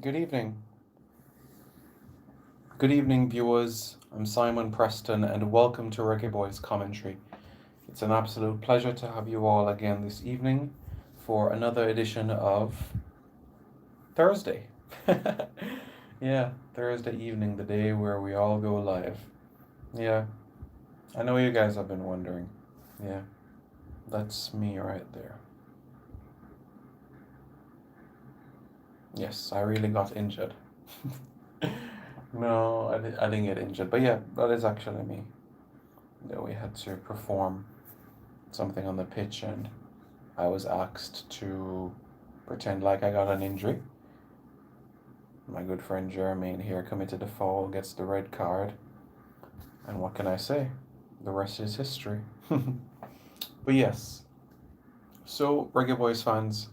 Good evening. Good evening, viewers. I'm Simon Preston, and welcome to Reggae Boys Commentary. It's an absolute pleasure to have you all again this evening for another edition of Thursday. Yeah, Thursday evening, the day where we all go live. Yeah, I know you guys have been wondering. Yeah, that's me right there. Yes, I really got injured. No, I didn't get injured, but yeah, that is actually me. Yeah, we had to perform something on the pitch, and I was asked to pretend like I got an injury. My good friend Jeremy in here committed a foul, gets the red card, and what can I say? The rest is history. But yes, so Reggae Boys fans,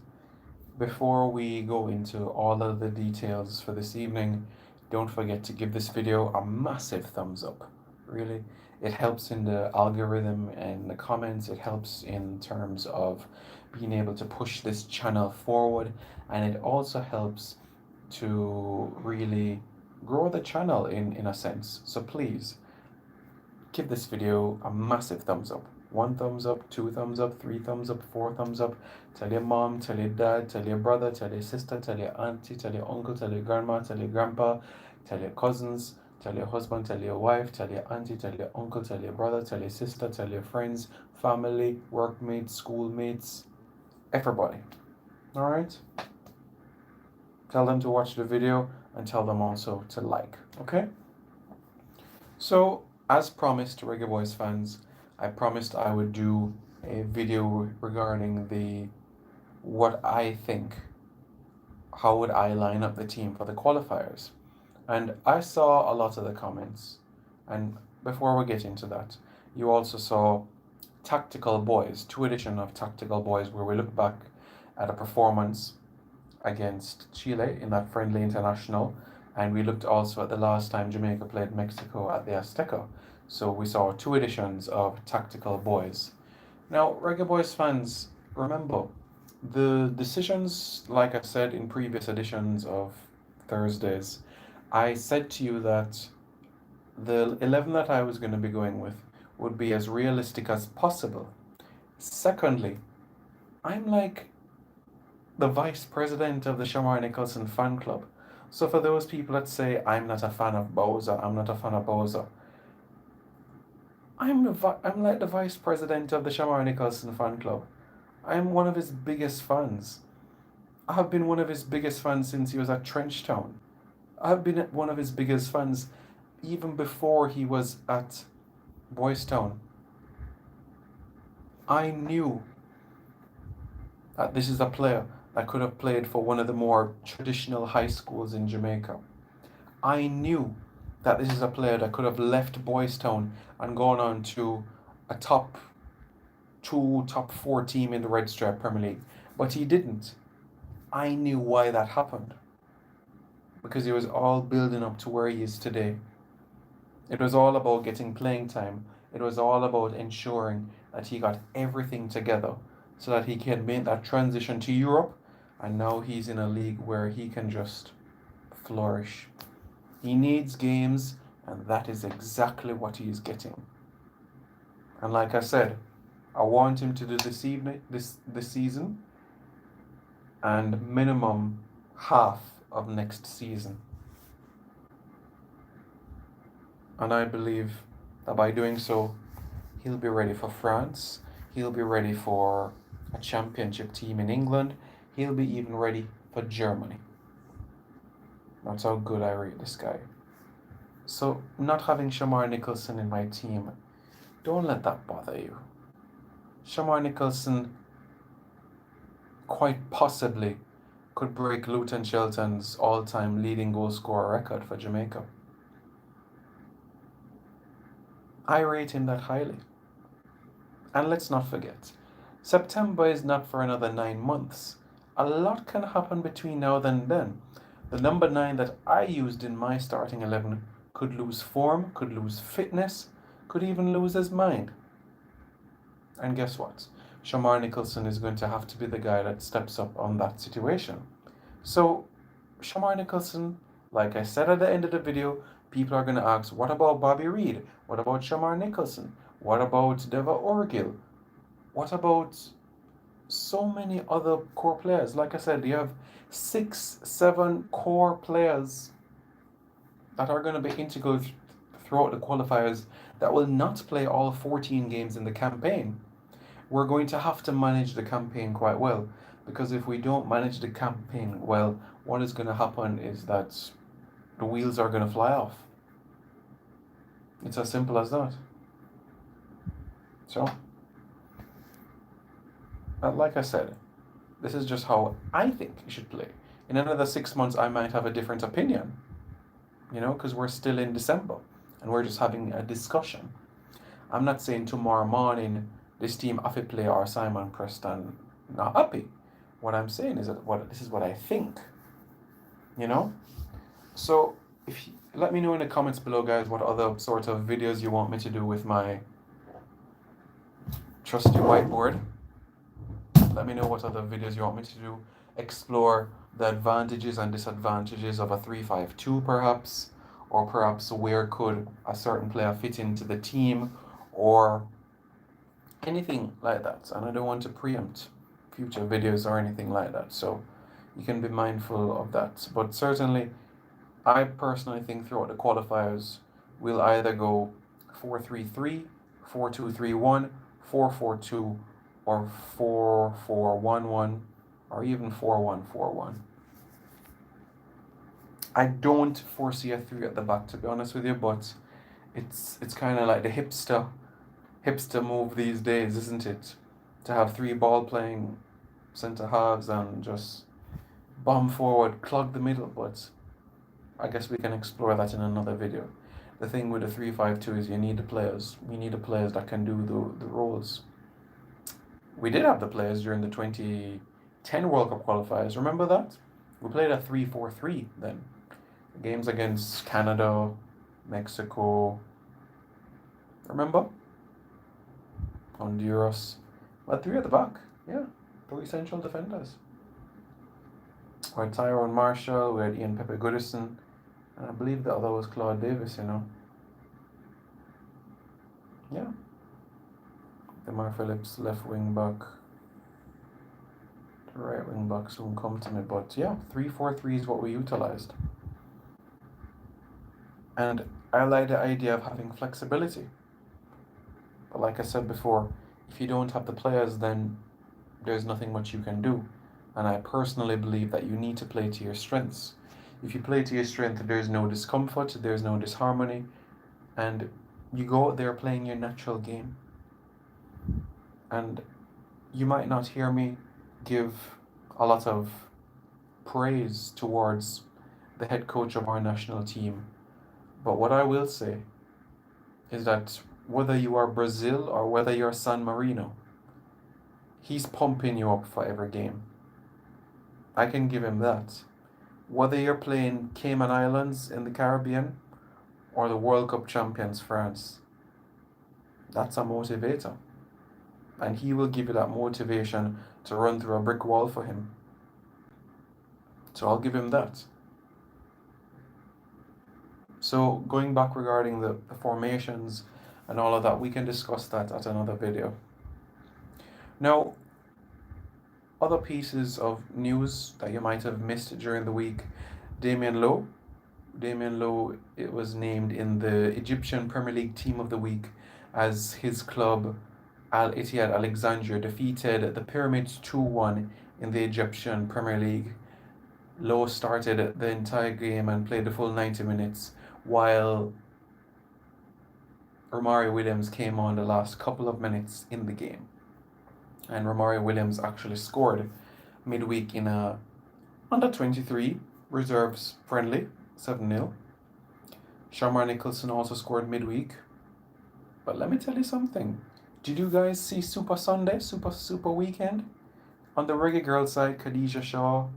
before we go into all of the details for this evening, don't forget to give this video a massive thumbs up. Really, it helps in the algorithm and the comments. It helps in terms of being able to push this channel forward, and it also helps to really grow the channel in a sense. So please give this video a massive thumbs up. One thumbs up, two thumbs up, three thumbs up, four thumbs up. Tell your mom, tell your dad, tell your brother, tell your sister, tell your auntie, tell your uncle, tell your grandma, tell your grandpa, tell your cousins, tell your husband, tell your wife, tell your auntie, tell your uncle, tell your brother, tell your sister, tell your friends, family, workmates, schoolmates, everybody. Alright? Tell them to watch the video and tell them also to like. Okay? So, as promised, Reggae Boys fans, I promised I would do a video regarding the what I think, how would I line up the team for the qualifiers. And I saw a lot of the comments. And before we get into that, you also saw Tactical Boys, two edition of Tactical Boys, where we look back at a performance against Chile in that friendly international, and we looked also at the last time Jamaica played Mexico at the Azteca. So we saw two editions of Tactical Boys. Now, Reggae Boys fans, remember, the decisions, like I said in previous editions of Thursdays, I said to you that the 11 that I was going to be going with would be as realistic as possible. Secondly, I'm like the vice president of the Shamar Nicholson fan club. So for those people that say I'm not a fan of Bowser, I'm not a fan of Bowser, I'm like the vice president of the Shamar Nicholson fan club. I'm one of his biggest fans. I have been one of his biggest fans since he was at Trenchtown. I have been one of his biggest fans even before he was at Boys Town. I knew that this is a player that could have played for one of the more traditional high schools in Jamaica. I knew that this is a player that could have left Boys Town and gone on to a top two, top four team in the Red Stripe Premier League. But he didn't. I knew why that happened. Because it was all building up to where he is today. It was all about getting playing time. It was all about ensuring that he got everything together so that he can make that transition to Europe. And now he's in a league where he can just flourish. He needs games, and that is exactly what he is getting. And like I said, I want him to do this season, and minimum half of next season. And I believe that by doing so, he'll be ready for France. He'll be ready for a championship team in England. He'll be even ready for Germany. That's how good I rate this guy. So, not having Shamar Nicholson in my team, don't let that bother you. Shamar Nicholson quite possibly could break Luton Shelton's all-time leading goal scorer record for Jamaica. I rate him that highly. And let's not forget, September is not for another 9 months. A lot can happen between now and then. The number 9 that I used in my starting 11 could lose form, could lose fitness, could even lose his mind. And guess what? Shamar Nicholson is going to have to be the guy that steps up on that situation. So Shamar Nicholson, like I said at the end of the video, people are going to ask, what about Bobby Reed? What about Shamar Nicholson? What about Deva Orgil? What about so many other core players? Like I said, you have 6, 7 core players that are going to be integral throughout the qualifiers that will not play all 14 games in the campaign. We're going to have to manage the campaign quite well, because if we don't manage the campaign well, what is going to happen is that the wheels are going to fly off. It's as simple as that. So, like I said, this is just how I think you should play. In another 6 months, I might have a different opinion, because we're still in December and we're just having a discussion. I'm not saying tomorrow morning this team have to play or Simon Preston not happy. What I'm saying is that this is what I think. So if you, let me know in the comments below, guys, what other sort of videos you want me to do with my trusty whiteboard. Let me know what other videos you want me to do. Explore the advantages and disadvantages of a 3-5-2 perhaps, or perhaps where could a certain player fit into the team, or anything like that. And I don't want to preempt future videos or anything like that, so you can be mindful of that. But certainly, I personally think throughout the qualifiers, we'll either go 4-3-3, 4-2-3-1, 4-4-2, or 4-4-1-1, or even 4-1-4-1. I don't foresee a 3 at the back, to be honest with you, but it's kind of like the hipster move these days, isn't it? To have 3 ball playing centre halves and just bomb forward, clog the middle, but I guess we can explore that in another video. The thing with the 3-5-2 is you need the players. We need the players that can do the roles. We did have the players during the 2010 World Cup qualifiers. Remember that? We played a 3-4-3 then. Games against Canada, Mexico. Remember? Honduras. But 3 at the back. Yeah. 3 central defenders. We had Tyrone Marshall, we had Ian Pepe Goodison, and I believe the other was Claude Davis, Yeah. Demar Phillips, left wing back. The right wing back soon come to me, but yeah, 3-4-3 is what we utilized. And I like the idea of having flexibility. But like I said before, if you don't have the players, then there's nothing much you can do. And I personally believe that you need to play to your strengths. If you play to your strength, there's no discomfort, there's no disharmony, and you go out there playing your natural game. And you might not hear me give a lot of praise towards the head coach of our national team, but what I will say is that whether you are Brazil or whether you're San Marino, he's pumping you up for every game. I can give him that. Whether you're playing Cayman Islands in the Caribbean or the World Cup champions France, that's a motivator. And he will give you that motivation to run through a brick wall for him. So I'll give him that. So going back regarding the formations and all of that, we can discuss that at another video. Now, other pieces of news that you might have missed during the week. Damien Lowe, it was named in the Egyptian Premier League Team of the Week as his club Al Ittihad Alexandria defeated the Pyramids 2-1 in the Egyptian Premier League. Lowe started the entire game and played the full 90 minutes, while Romari Williams came on the last couple of minutes in the game. And Romari Williams actually scored midweek in a under-23 reserves friendly, 7-0. Shamar Nicholson also scored midweek. But let me tell you something. Did you guys see Super Sunday, Super Weekend? On the Reggae Girl side, Khadijah Shaw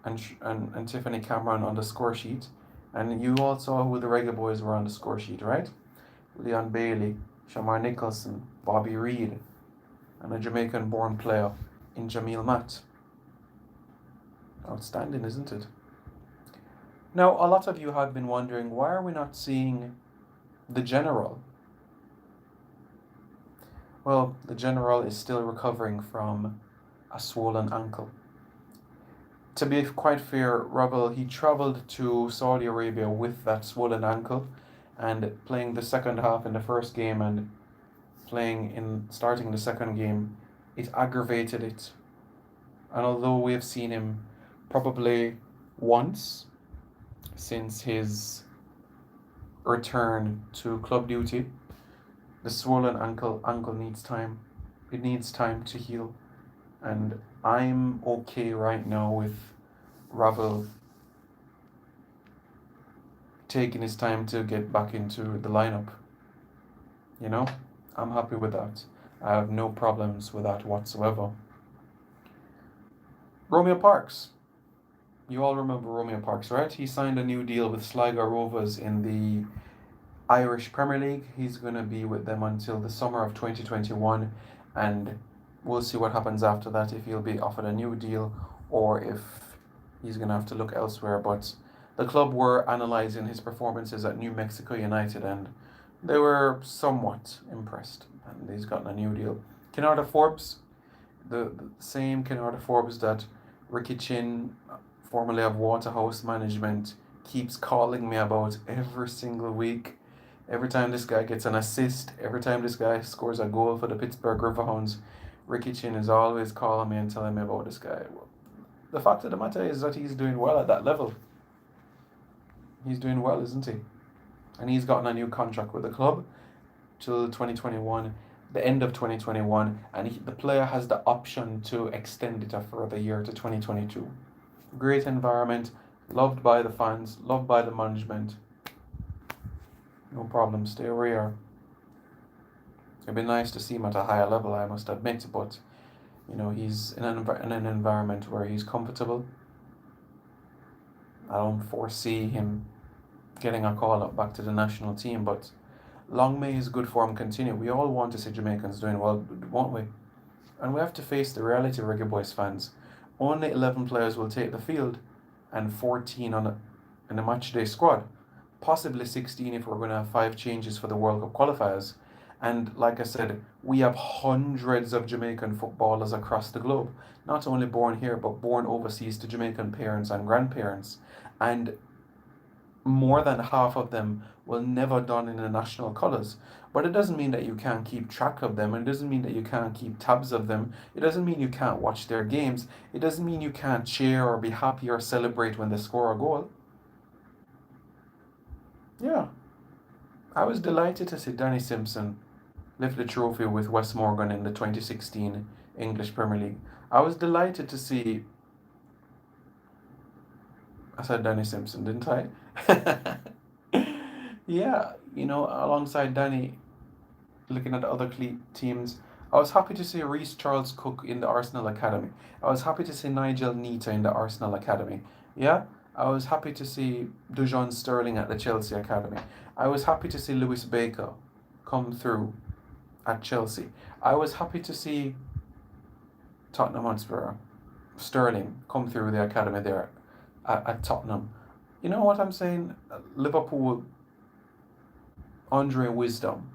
and Tiffany Cameron on the score sheet. And you all saw who the Reggae Boys were on the score sheet, right? Leon Bailey, Shamar Nicholson, Bobby Reed, and a Jamaican-born player in Jamil Matt. Outstanding, isn't it? Now, a lot of you have been wondering, why are we not seeing the general? Well, the general is still recovering from a swollen ankle. To be quite fair, Rebel, he travelled to Saudi Arabia with that swollen ankle and playing the second half in the first game and starting the second game, it aggravated it. And although we have seen him probably once since his return to club duty, the swollen ankle needs time. It needs time to heal. And I'm okay right now with Ravel taking his time to get back into the lineup. You know? I'm happy with that. I have no problems with that whatsoever. Romeo Parks. You all remember Romeo Parks, right? He signed a new deal with Sligo Rovers in the Irish Premier League. He's going to be with them until the summer of 2021, and we'll see what happens after that, if he'll be offered a new deal or if he's going to have to look elsewhere. But the club were analysing his performances at New Mexico United, and they were somewhat impressed, and he's gotten a new deal. Kenarda Forbes, the same Kenarda Forbes that Ricky Chin, formerly of Waterhouse Management, keeps calling me about every single week. Every time this guy gets an assist, every time this guy scores a goal for the Pittsburgh Riverhounds, Ricky Chin is always calling me and telling me about this guy. Well, the fact of the matter is that he's doing well at that level. He's doing well, isn't he? And he's gotten a new contract with the club till 2021, the end of 2021, and the player has the option to extend it a further year to 2022. Great environment, loved by the fans, loved by the management. No problem, stay where you are. It'd be nice to see him at a higher level, I must admit, but he's in an environment where he's comfortable. I don't foresee him getting a call up back to the national team, but long may his good form continue. We all want to see Jamaicans doing well, won't we? And we have to face the reality, Reggae Boys fans. Only 11 players will take the field and 14 in the matchday squad. Possibly 16 if we're going to have 5 changes for the World Cup qualifiers. And like I said, we have hundreds of Jamaican footballers across the globe. Not only born here, but born overseas to Jamaican parents and grandparents. And more than half of them will never don in the national colours. But it doesn't mean that you can't keep track of them. And it doesn't mean that you can't keep tabs of them. It doesn't mean you can't watch their games. It doesn't mean you can't cheer or be happy or celebrate when they score a goal. Yeah. I was delighted to see Danny Simpson lift the trophy with West Morgan in the 2016 English Premier League. I was delighted to see... I said Danny Simpson, didn't I? Yeah, alongside Danny, looking at the other teams, I was happy to see Reece Charles Cook in the Arsenal Academy. I was happy to see Nigel Nita in the Arsenal Academy. Yeah, I was happy to see Dujon Sterling at the Chelsea Academy. I was happy to see Lewis Baker come through at Chelsea. I was happy to see Tottenham Hotspur, Sterling, come through the academy there at Tottenham. You know what I'm saying? Liverpool, Andre Wisdom.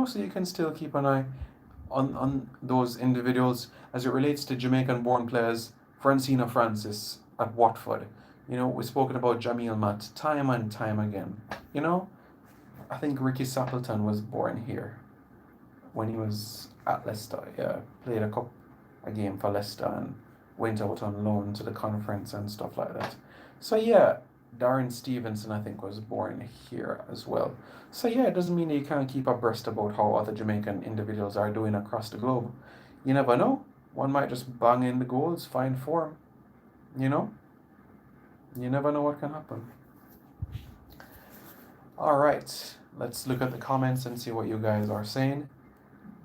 So you can still keep an eye on those individuals as it relates to Jamaican-born players. Francina Francis at Watford. We've spoken about Jamil Matt time and time again. I think Ricky Sappleton was born here when he was at Leicester. Yeah, played a game for Leicester and went out on loan to the conference and stuff like that. So yeah, Darren Stevenson, I think, was born here as well. So yeah, it doesn't mean that you can't keep abreast about how other Jamaican individuals are doing across the globe. You never know. One might just bang in the goals, find form. You never know what can happen. All right, let's look at the comments and see what you guys are saying.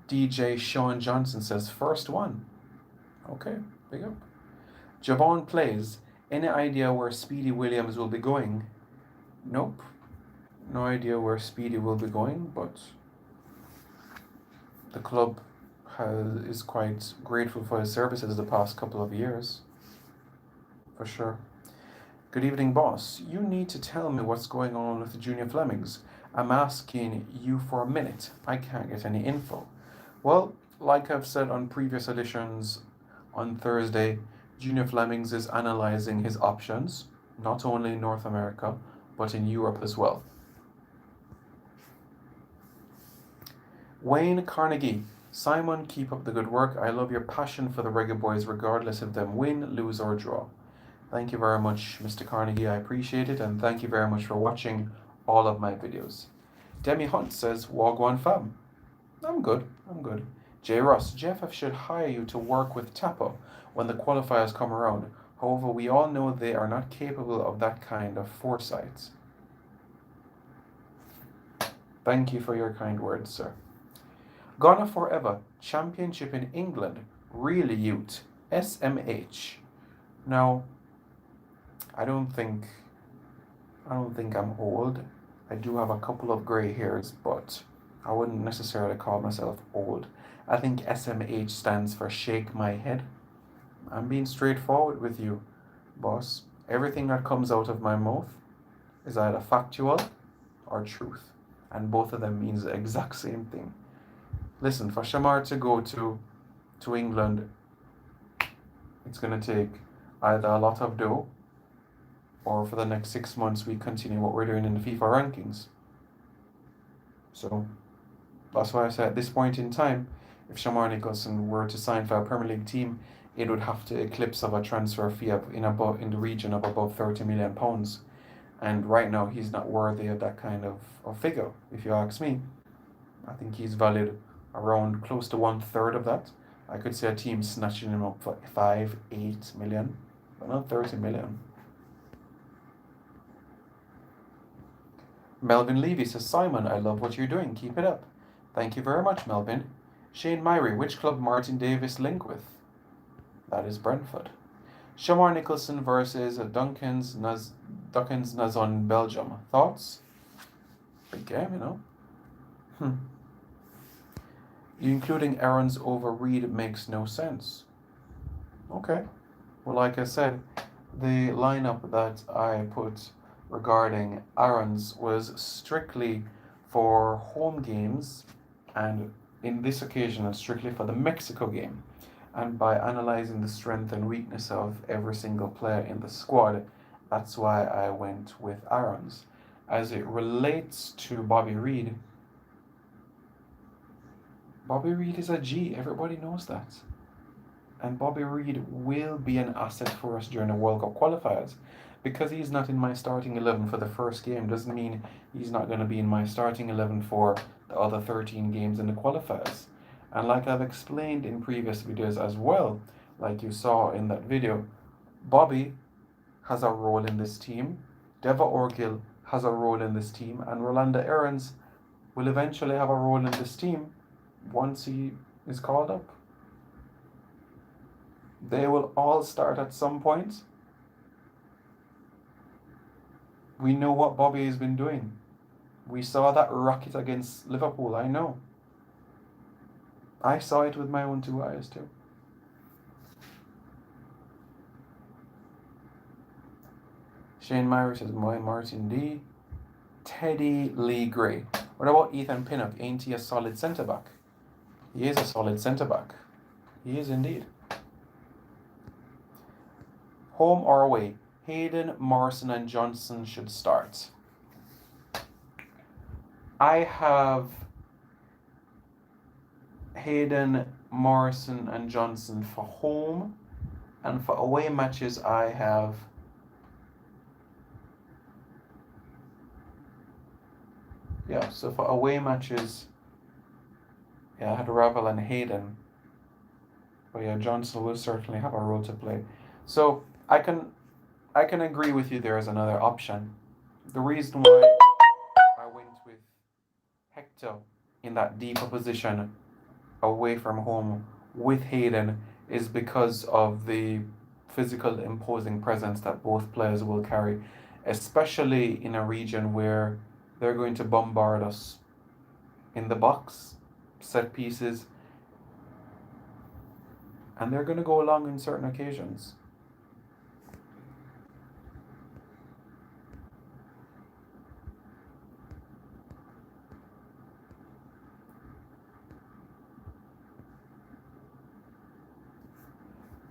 DJ Sean Johnson says, first one. Okay, big up. Javon plays. Any idea where Speedy Williams will be going? Nope. No idea where Speedy will be going, but the club is quite grateful for his services the past couple of years. For sure. Good evening, boss. You need to tell me what's going on with the Junior Flemings. I'm asking you for a minute. I can't get any info. Well, like I've said on previous editions on Thursday, Junior Flemings is analyzing his options, not only in North America, but in Europe as well. Wayne Carnegie. Simon, keep up the good work. I love your passion for the Reggae Boys, regardless of them win, lose, or draw. Thank you very much, Mr. Carnegie. I appreciate it, and thank you very much for watching all of my videos. Demi Hunt says, Wagwan fam. I'm good. J. Ross, Jeff should hire you to work with Tapo when the qualifiers come around. However, we all know they are not capable of that kind of foresight. Thank you for your kind words, sir. Ghana Forever, Championship in England, really youth, SMH. Now, I don't think I'm old. I do have a couple of gray hairs, but I wouldn't necessarily call myself old. I think SMH stands for shake my head. I'm being straightforward with you, boss. Everything that comes out of my mouth is either factual or truth, and both of them means the exact same thing. Listen, for Shamar to go to England, it's going to take either a lot of dough, or for the next 6 months we continue what we're doing in the FIFA rankings. So that's why I say at this point in time, if Shamar Nicholson were to sign for a Premier League team, it would have to eclipse of a transfer fee in the region of above £30 million. And right now he's not worthy of that kind of figure, if you ask me. I think he's valued around close to 1/3 of that. I could see a team snatching him up for 5-8 million, but not 30 million. Melvin Levy says, Simon, I love what you're doing. Keep it up. Thank you very much, Melvin. Shane Myrie, which club Martin Davis link with? That is Brentford. Shamar Nicholson versus Dunkins Nazon, Belgium. Thoughts? Big game, you know. Including Aaron's over Reed makes no sense. Okay. Well, like I said, the lineup that I put regarding Aaron's was strictly for home games, and in this occasion, it's strictly for the Mexico game. And by analyzing the strength and weakness of every single player in the squad, that's why I went with Aaron's. As it relates to Bobby Reed is a G. Everybody knows that. And Bobby Reed will be an asset for us during the World Cup qualifiers. Because he's not in my starting 11 for the first game doesn't mean he's not going to be in my starting 11 for the other 13 games in the qualifiers. And like I've explained in previous videos as well, like you saw in that video, Bobby has a role in this team, Deva Orgil has a role in this team, and Rolanda Aarons will eventually have a role in this team once he is called up. They will all start at some point. We know what Bobby has been doing. We saw that rocket against Liverpool, I know. I saw it with my own 2 eyes too. Shane Myers says, Martin D. Teddy Lee Gray. What about Ethan Pinnock? Ain't he a solid centre-back? He is a solid centre-back. He is indeed. Home or away? Hayden, Morrison, and Johnson should start. I have Hayden, Morrison, and Johnson for home, and for away matches I have so for away matches, I had Ravel and Hayden. But Johnson will certainly have a role to play. So I can agree with you there as another option. The reason why I went with Hector in that deeper position away from home with Hayden is because of the physical imposing presence that both players will carry, especially in a region where they're going to bombard us in the box, set pieces, and they're going to go along in certain occasions.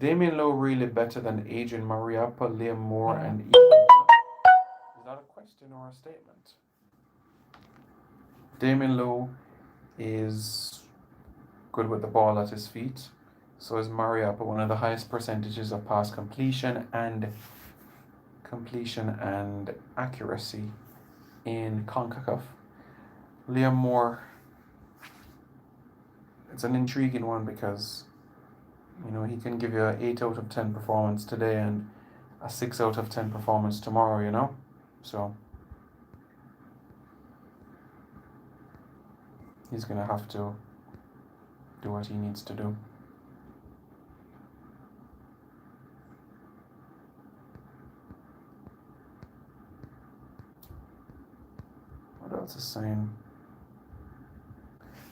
Damien Lowe really better than Adrian Mariappa, Liam Moore, and Ethan? Is that a question or a statement? Damien Lowe is good with the ball at his feet. So is Mariappa, one of the highest percentages of pass completion and accuracy in CONCACAF. Liam Moore, it's an intriguing one because he can give you an 8 out of 10 performance today and a 6 out of 10 performance tomorrow, So he's going to have to do what he needs to do. What else is saying?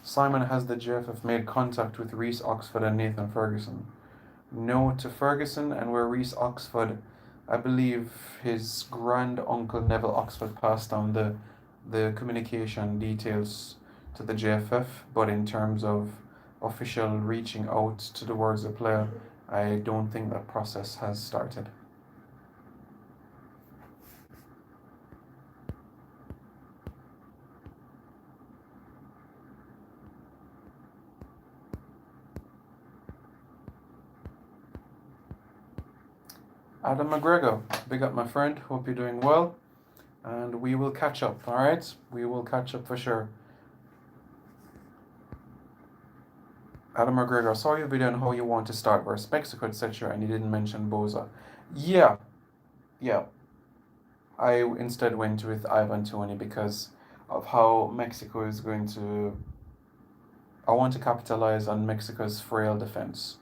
Simon, has the JFF made contact with Reece Oxford and Nathan Ferguson? No to Ferguson, and where Reece Oxford, I believe his grand uncle Neville Oxford passed on the communication details to the JFF, but in terms of official reaching out towards the player, I don't think that process has started. Adam McGregor, big up my friend, hope you're doing well, and we will catch up, alright? We will catch up for sure. Adam McGregor, I saw your video on how you want to start versus Mexico, etc., and you didn't mention Boza. Yeah. I instead went with Ivan Toney because of how Mexico is going to. I want to capitalize on Mexico's frail defense.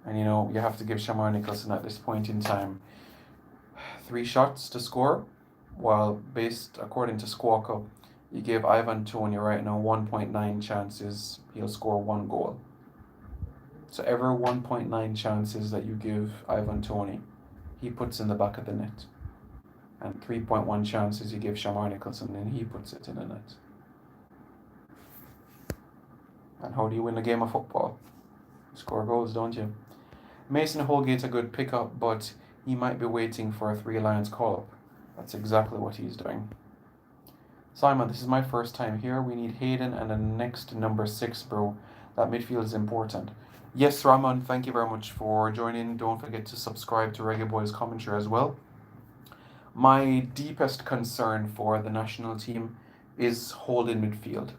And you have to give Shamar Nicholson at this point in time 3 shots to score, while based according to Squawka, you give Ivan Toney right now 1.9 chances he'll score 1 goal. So every 1.9 chances that you give Ivan Toney, he puts in the back of the net. And 3.1 chances you give Shamar Nicholson and he puts it in the net. And how do you win a game of football? You score goals, don't you? Mason Holgate's a good pickup, but he might be waiting for a 3 Lions call-up. That's exactly what he's doing. Simon, this is my first time here. We need Hayden and the next number 6, bro. That midfield is important. Yes, Ramon, thank you very much for joining. Don't forget to subscribe to Reggae Boys Commentary as well. My deepest concern for the national team is holding midfield.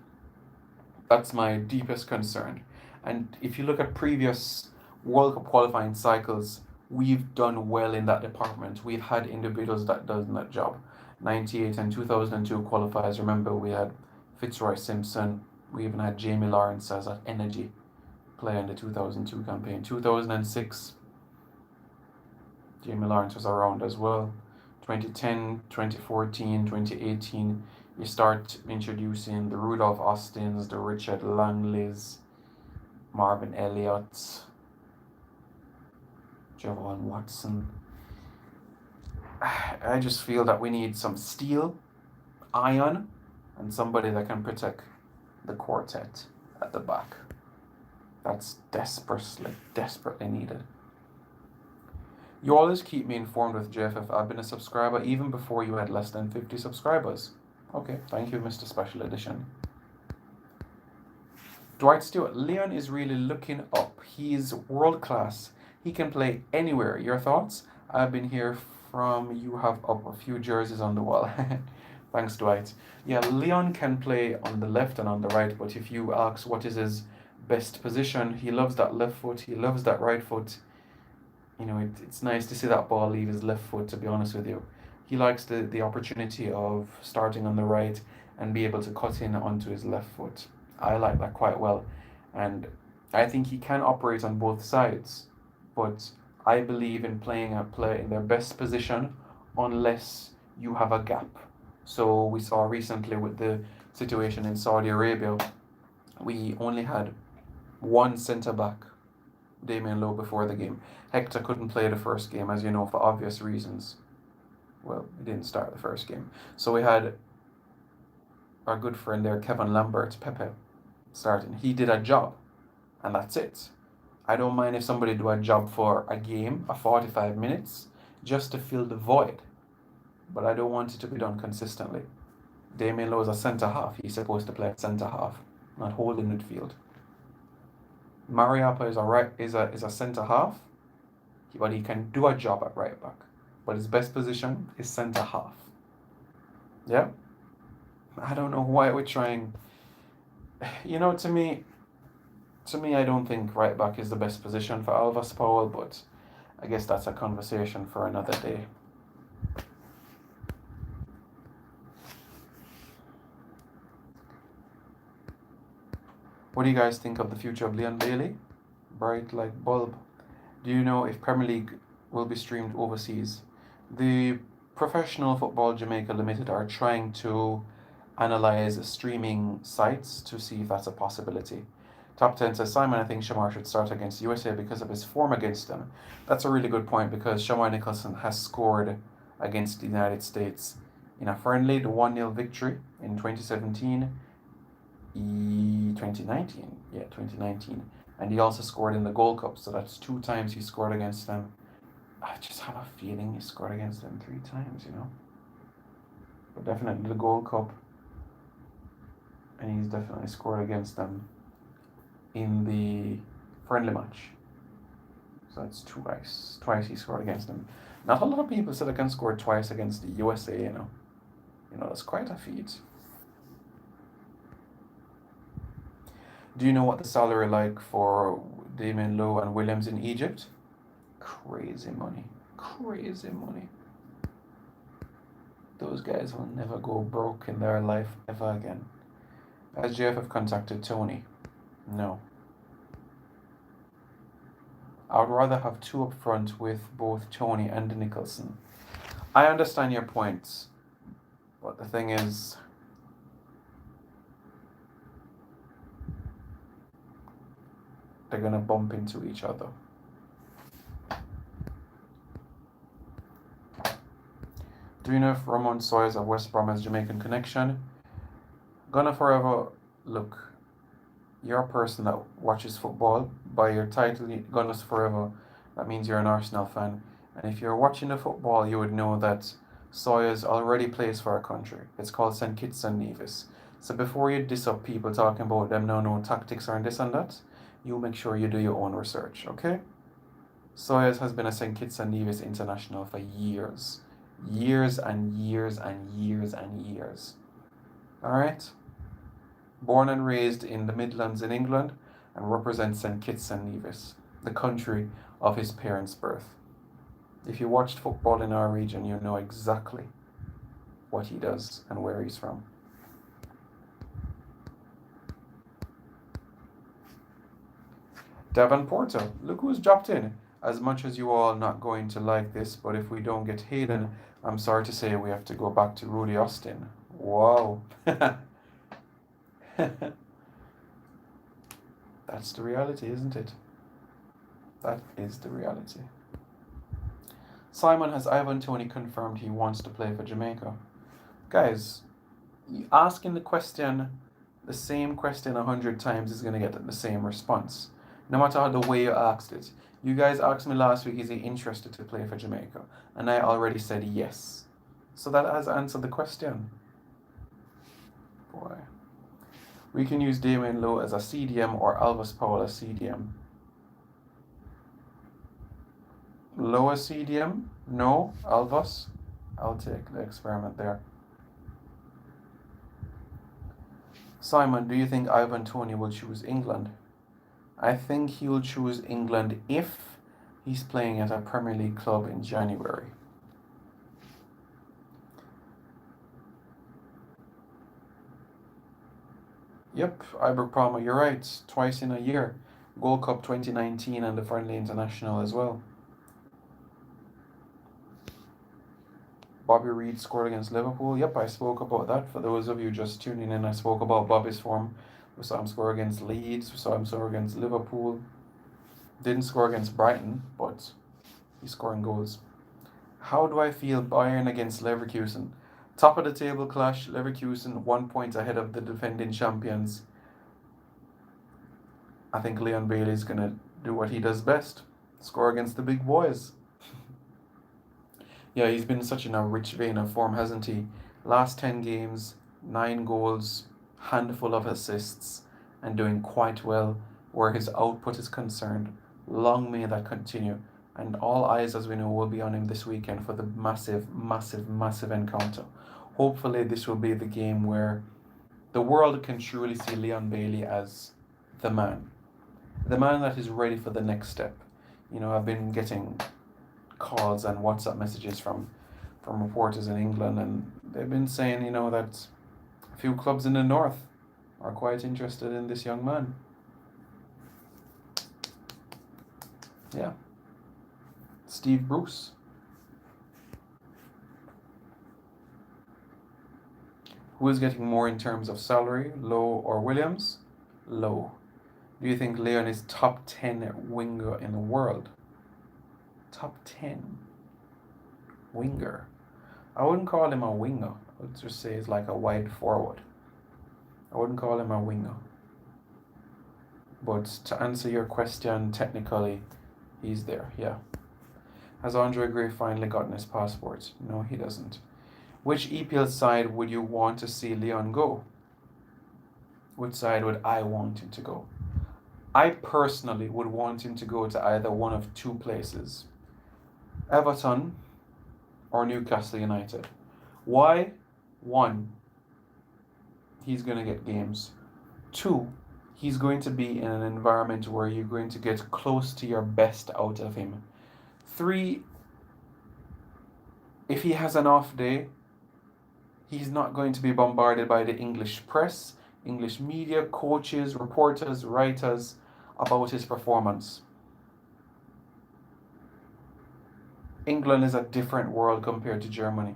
That's my deepest concern. And if you look at previous World Cup qualifying cycles, we've done well in that department. We've had individuals that done that job. 98 and 2002 qualifiers, remember we had Fitzroy Simpson, we even had Jamie Lawrence as an energy player in the 2002 campaign. 2006, Jamie Lawrence was around as well. 2010, 2014, 2018, you start introducing the Rudolph Austins, the Richard Langleys, Marvin Elliott, Javon Watson. I just feel that we need some steel, iron, and somebody that can protect the quartet at the back. That's desperately needed. You always keep me informed with JFF. I've been a subscriber even before you had less than 50 subscribers. Okay, thank you, Mr. Special Edition. Dwight Stewart. Leon is really looking up. He's world class. He can play anywhere. Your thoughts? I've been here from you have up a few jerseys on the wall. Thanks, Dwight. Yeah, Leon can play on the left and on the right, but if you ask what is his best position, he loves that left foot, he loves that right foot. It's nice to see that ball leave his left foot, to be honest with you. He likes the opportunity of starting on the right and be able to cut in onto his left foot. I like that quite well. And I think he can operate on both sides. But I believe in playing a player in their best position unless you have a gap. So we saw recently with the situation in Saudi Arabia, we only had one centre-back, Damien Lowe, before the game. Hector couldn't play the first game, as you know, for obvious reasons. Well, he didn't start the first game. So we had our good friend there, Kevin Lambert, Pepe, starting. He did a job, and that's it. I don't mind if somebody do a job for a game, a 45 minutes, just to fill the void. But I don't want it to be done consistently. Damien Lowe is a centre half. He's supposed to play at centre half, not holding midfield. Mariappa is a centre half, but he can do a job at right back. But his best position is centre half. Yeah? I don't know why we're trying. To me, I don't think right back is the best position for Alvas Powell, but I guess that's a conversation for another day. What do you guys think of the future of Leon Bailey? Bright like bulb. Do you know if Premier League will be streamed overseas? The Professional Football Jamaica Limited are trying to analyze streaming sites to see if that's a possibility. Top 10 says, Simon, I think Shamar should start against USA because of his form against them. That's a really good point because Shamar Nicholson has scored against the United States in a friendly, the 1-0 victory in 2017, 2019. Yeah, 2019. And he also scored in the Gold Cup, so that's 2 times he scored against them. I just have a feeling he scored against them 3 times, But definitely the Gold Cup, and he's definitely scored against them in the friendly match. So that's twice. Twice he scored against them. Not a lot of people said I can score twice against the USA, that's quite a feat. Do you know what the salary like for Damien Lowe and Williams in Egypt? Crazy money. Crazy money. Those guys will never go broke in their life ever again. Has JFF contacted Tony? No. I would rather have 2 up front with both Tony and Nicholson. I understand your points, but the thing is, they're going to bump into each other. Do you know if Ramon Sawyers of West Brom has Jamaican connection? Gonna forever look. You're a person that watches football. By your title, Gunners Forever, that means you're an Arsenal fan. And if you're watching the football, you would know that Sawyers already plays for our country. It's called St. Kitts and Nevis. So before you diss up people talking about them no tactics or this and that, you make sure you do your own research, okay? Sawyers has been a St. Kitts and Nevis international for years. Years and years and years and years. Alright? Born and raised in the Midlands in England and represents St. Kitts and Nevis, the country of his parents' birth. If you watched football in our region, you know exactly what he does and where he's from. Devon Porter, look who's dropped in. As much as you all not going to like this, but if we don't get Hayden, I'm sorry to say we have to go back to Rudy Austin. Wow. That's the reality, isn't it? That is the reality. Simon, has Ivan Toney confirmed he wants to play for Jamaica? Guys, asking the same question 100 times is going to get the same response. No matter how the way you asked it. You guys asked me last week, is he interested to play for Jamaica? And I already said yes. So that has answered the question. Boy. We can use Damien Lowe as a CDM or Alvis Powell as CDM. Lowe as CDM? No. Alvis? I'll take the experiment there. Simon, do you think Ivan Toney will choose England? I think he will choose England if he's playing at a Premier League club in January. Yep, Ibrox Palmer, you're right. Twice in a year. Gold Cup 2019 and the Friendly International as well. Bobby Reid scored against Liverpool. Yep, I spoke about that. For those of you just tuning in, I spoke about Bobby's form. We saw him score against Leeds. We saw him score against Liverpool. Didn't score against Brighton, but he's scoring goals. How do I feel Bayern against Leverkusen? Top of the table clash. Leverkusen 1 point ahead of the defending champions. I think Leon Bailey is going to do what he does best, score against the big boys. Yeah, he's been such in a rich vein of form, hasn't he? Last 10 games, 9 goals, handful of assists, and doing quite well where his output is concerned. Long may that continue. And all eyes, as we know, will be on him this weekend for the massive, massive, massive encounter. Hopefully, this will be the game where the world can truly see Leon Bailey as the man. The man that is ready for the next step. I've been getting calls and WhatsApp messages from reporters in England, and they've been saying, that a few clubs in the north are quite interested in this young man. Yeah. Steve Bruce. Who is getting more in terms of salary, Lowe or Williams? Lowe. Do you think Leon is top 10 winger in the world? Top 10 winger. I wouldn't call him a winger. I would just say he's like a wide forward. I wouldn't call him a winger. But to answer your question, technically, he's there, yeah. Has Andre Gray finally gotten his passport? No, he doesn't. Which EPL side would you want to see Leon go? Which side would I want him to go? I personally would want him to go to either one of two places. Everton or Newcastle United. Why? One, he's going to get games. Two, he's going to be in an environment where you're going to get close to your best out of him. Three, if he has an off day, he's not going to be bombarded by the English press, English media, coaches, reporters, writers about his performance. England is a different world compared to Germany.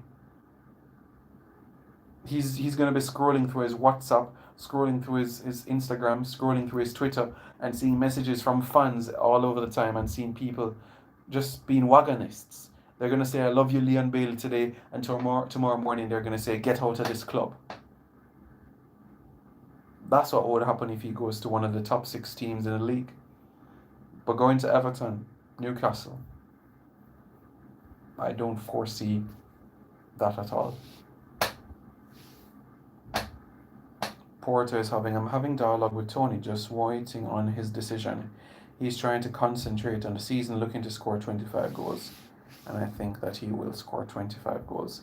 He's going to be scrolling through his WhatsApp, scrolling through his Instagram, scrolling through his Twitter, and seeing messages from fans all over the time, and seeing people just being wagonists. They're going to say, I love you, Leon Bailey, today, and tomorrow morning they're going to say, get out of this club. That's what would happen if he goes to one of the top 6 teams in the league. But going to Everton, Newcastle, I don't foresee that at all. Porter is I'm having dialogue with Tony, just waiting on his decision. He's trying to concentrate on the season, looking to score 25 goals. And I think that he will score 25 goals.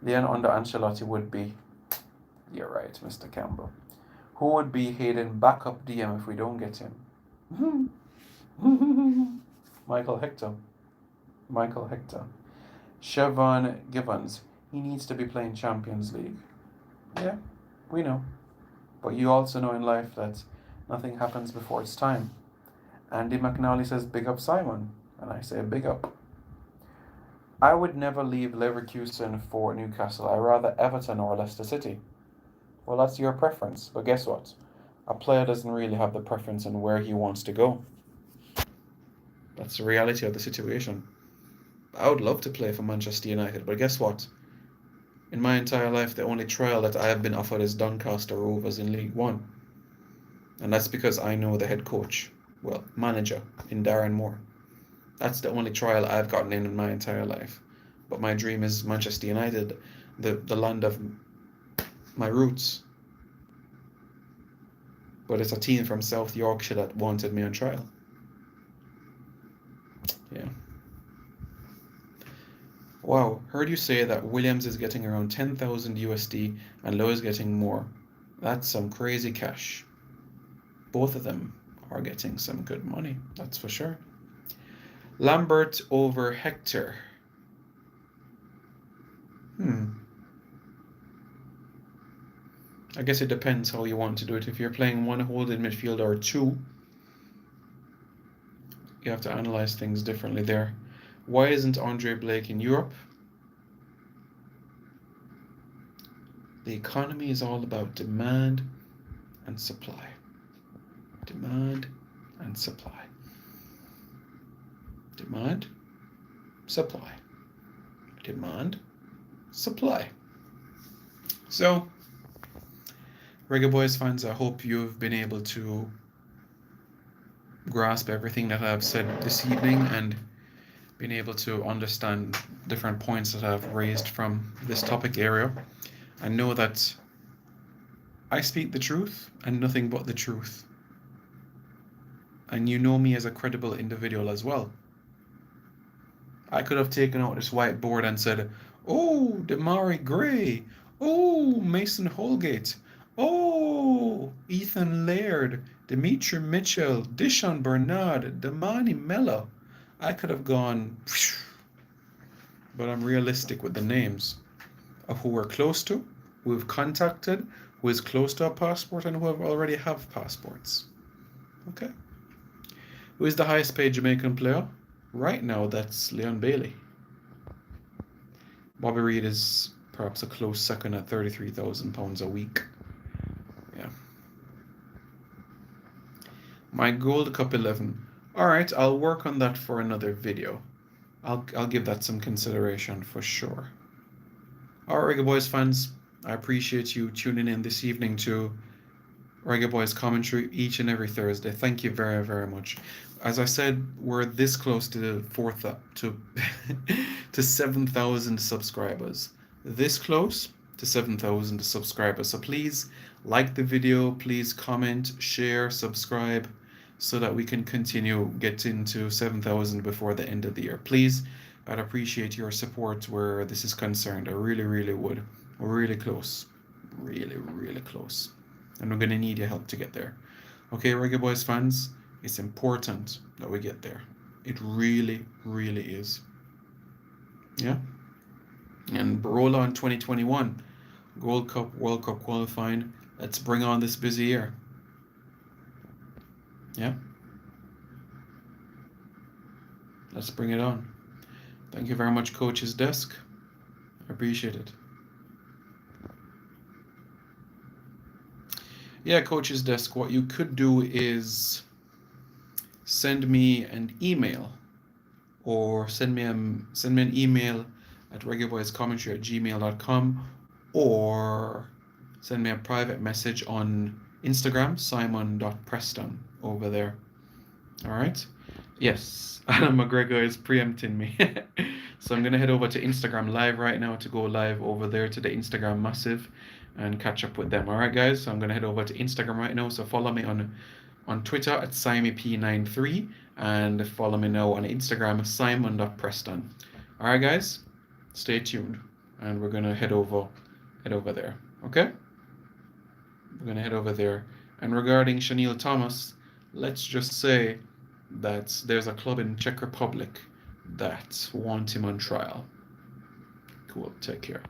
Leon under Ancelotti would be, you're right, Mr. Campbell. Who would be Hayden backup DM if we don't get him? Michael Hector. Siobhan Givens. He needs to be playing Champions League. Yeah, we know. But you also know in life that nothing happens before it's time. Andy McNally says, big up Simon. And I say, big up. I would never leave Leverkusen for Newcastle. I'd rather Everton or Leicester City. Well, that's your preference. But guess what? A player doesn't really have the preference on where he wants to go. That's the reality of the situation. I would love to play for Manchester United, but guess what? In my entire life, the only trial that I have been offered is Doncaster Rovers in League One. And that's because I know the head coach, manager, in Darren Moore. That's the only trial I've gotten in my entire life. But my dream is Manchester United, the land of my roots. But it's a team from South Yorkshire that wanted me on trial. Yeah. Wow, heard you say that Williams is getting around 10,000 USD and Lowe is getting more. That's some crazy cash. Both of them are getting some good money, that's for sure. Lambert over Hector. I guess it depends how you want to do it. If you're playing one holding midfielder or two, you have to analyze things differently there. Why isn't Andre Blake in Europe? The economy is all about demand and supply. Demand and supply. Demand, supply. Demand, supply. So, Reggae Boys fans, I hope you've been able to grasp everything that I've said this evening and been able to understand different points that I've raised from this topic area. I know that I speak the truth and nothing but the truth. And you know me as a credible individual as well. I could have taken out this whiteboard and said, oh, Damari Gray. Oh, Mason Holgate. Oh, Ethan Laird. Dimitri Mitchell. Dishon Bernard. Damani Mello. I could have gone, but I'm realistic with the names of who we're close to, who we've contacted, who is close to a passport, and who already have passports. Okay. Who is the highest paid Jamaican player? Right now, that's Leon Bailey. Bobby Reid is perhaps a close second at £33,000 a week. Yeah. My Gold Cup 11. All right, I'll work on that for another video. I'll give that some consideration for sure. All right, Reggae Boys fans, I appreciate you tuning in this evening to Reggae Boys commentary each and every Thursday. Thank you very, very much. As I said, we're this close to the to 7,000 subscribers. This close to 7,000 subscribers. So please like the video, please comment, share, subscribe, so that we can continue getting to 7,000 before the end of the year. Please, I'd appreciate your support where this is concerned. I really, really would. We're really close. Really, really close. And we're going to need your help to get there. Okay, Reggae Boys fans, it's important that we get there. It really, really is. Yeah? And roll on 2021. Gold Cup, World Cup qualifying. Let's bring on this busy year. Yeah? Let's bring it on. Thank you very much, Coach's Desk. I appreciate it. Yeah, Coach's Desk, what you could do is send me an email, or send me an email at reggaeboyscommentary@gmail.com, or send me a private message on Instagram, simon.preston, over there. All right? Yes, Alan McGregor is preempting me. So I'm going to head over to Instagram Live right now to go live over there to the Instagram Massive and catch up with them. All right, guys? So I'm going to head over to Instagram right now. So follow me on Twitter at SimyP93 and follow me now on Instagram, simon.preston. All right, guys? Stay tuned. And we're going to head over there. Okay? We're going to head over there. And regarding Shaniel Thomas, let's just say that there's a club in Czech Republic that want him on trial. Cool. Take care.